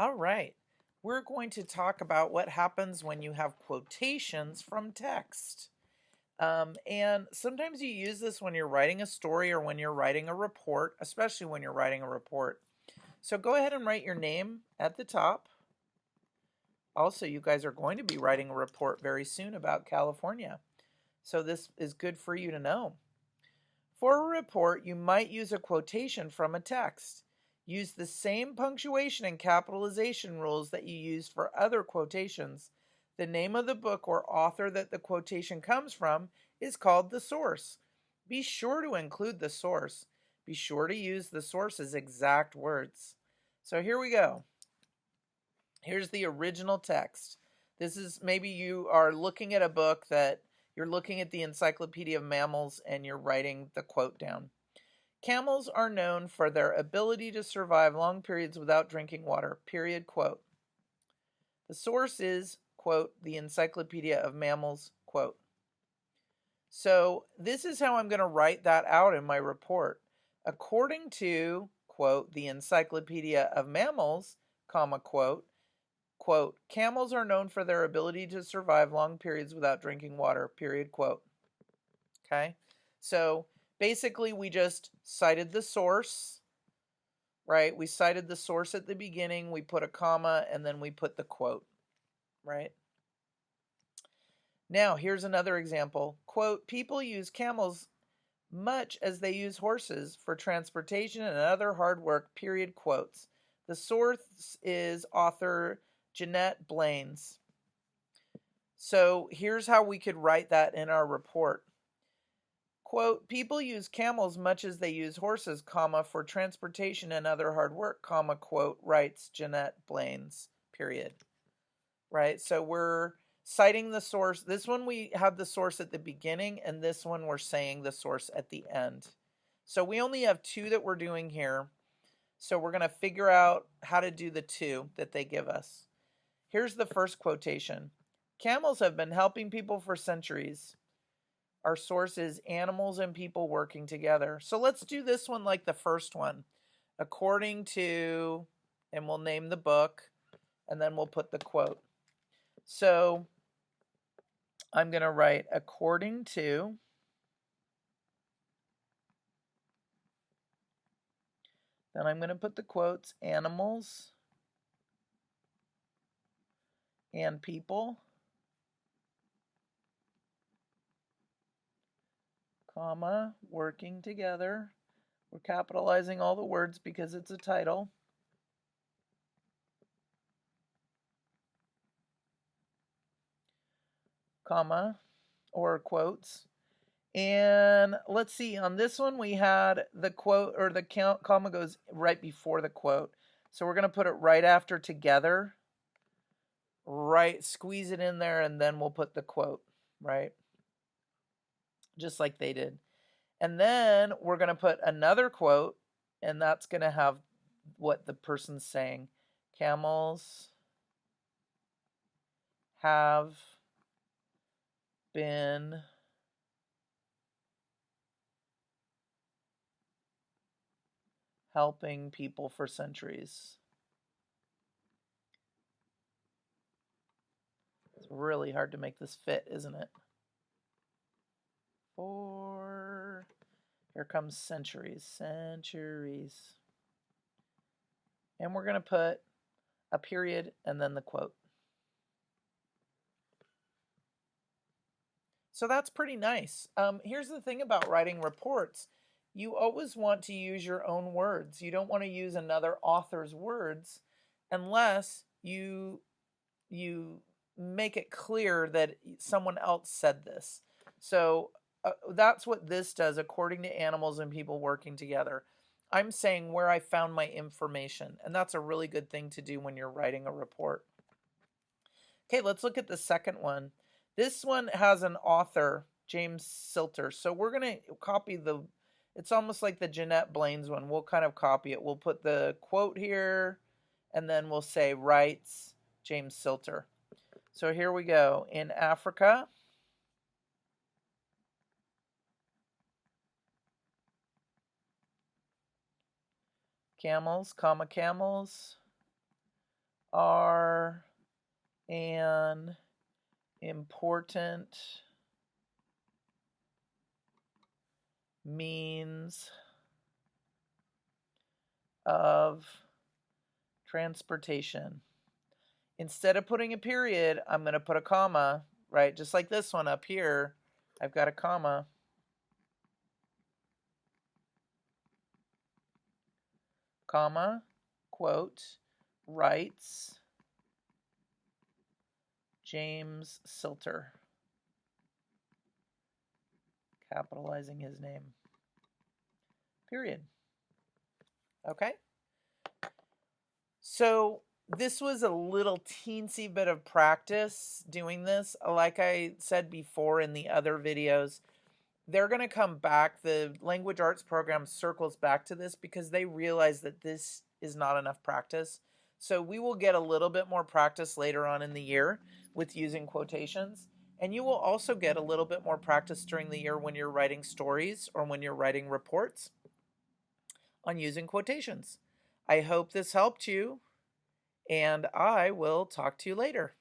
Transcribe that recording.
All right. We're going to talk about what happens when you have quotations from text. And sometimes you use this when you're writing a story or when you're writing a report, especially when you're writing a report. So go ahead and write your name at the top. Also, you guys are going to be writing a report very soon about California. So this is good for you to know. For a report, you might use a quotation from a text. Use the same punctuation and capitalization rules that you use for other quotations. The name of the book or author that the quotation comes from is called the source. Be sure to include the source. Be sure to use the source's exact words. So here we go. Here's the original text. This is maybe you are looking at a book that you're looking at the Encyclopedia of Mammals and you're writing the quote down. Camels are known for their ability to survive long periods without drinking water. Period. Quote. The source is, quote, the Encyclopedia of Mammals, quote. So this is how I'm going to write that out in my report. According to, quote, the Encyclopedia of Mammals, comma, quote, camels are known for their ability to survive long periods without drinking water, period, quote. Okay? So basically we just cited the source, right? We cited the source at the beginning, we put a comma, and then we put the quote, right? Now, here's another example. Quote, people use camels much as they use horses for transportation and other hard work, period, quotes. The source is author Jeanette Blaines. So here's how we could write that in our report. Quote, people use camels much as they use horses, comma, for transportation and other hard work, comma, quote, writes Jeanette Blaines, period. Right? So we're citing the source. This one we have the source at the beginning, and this one we're saying the source at the end. So we only have two that we're doing here. So we're going to figure out how to do the two that they give us. Here's the first quotation. Camels have been helping people for centuries. Our source is animals and people working together. So let's do this one like the first one. According to, and we'll name the book, and then we'll put the quote. So I'm going to write according to, then I'm going to put the quotes, animals and people, comma, working together. We're capitalizing all the words because it's a title. Comma, or quotes. And let's see, on this one we had the quote, or the comma goes right before the quote. So we're going to put it right after together, right, squeeze it in there, and then we'll put the quote, right? Just like they did. And then we're going to put another quote, and that's going to have what the person's saying. Camels have been helping people for centuries. It's really hard to make this fit, isn't it? For, here comes centuries, centuries. And we're going to put a period and then the quote. So that's pretty nice. Here's the thing about writing reports. You always want to use your own words. You don't want to use another author's words unless you make it clear that someone else said this. So that's what this does according to animals and people working together. I'm saying where I found my information, and that's a really good thing to do when you're writing a report. Okay, let's look at the second one. This one has an author, James Silter. So we're going to copy the, it's almost like the Jeanette Blaines one. We'll kind of copy it. We'll put the quote here, and then we'll say writes James Silter. So here we go. In Africa, camels, comma, camels are an important means of transportation. Instead of putting a period, I'm going to put a comma, right? Just like this one up here, I've got a comma. Comma, quote, writes James Silter, capitalizing his name. Period. Okay? So this was a little teensy bit of practice doing this. Like I said before in the other videos, they're going to come back. The language arts program circles back to this because they realize that this is not enough practice. So we will get a little bit more practice later on in the year with using quotations. And you will also get a little bit more practice during the year when you're writing stories or when you're writing reports on using quotations. I hope this helped you, and I will talk to you later.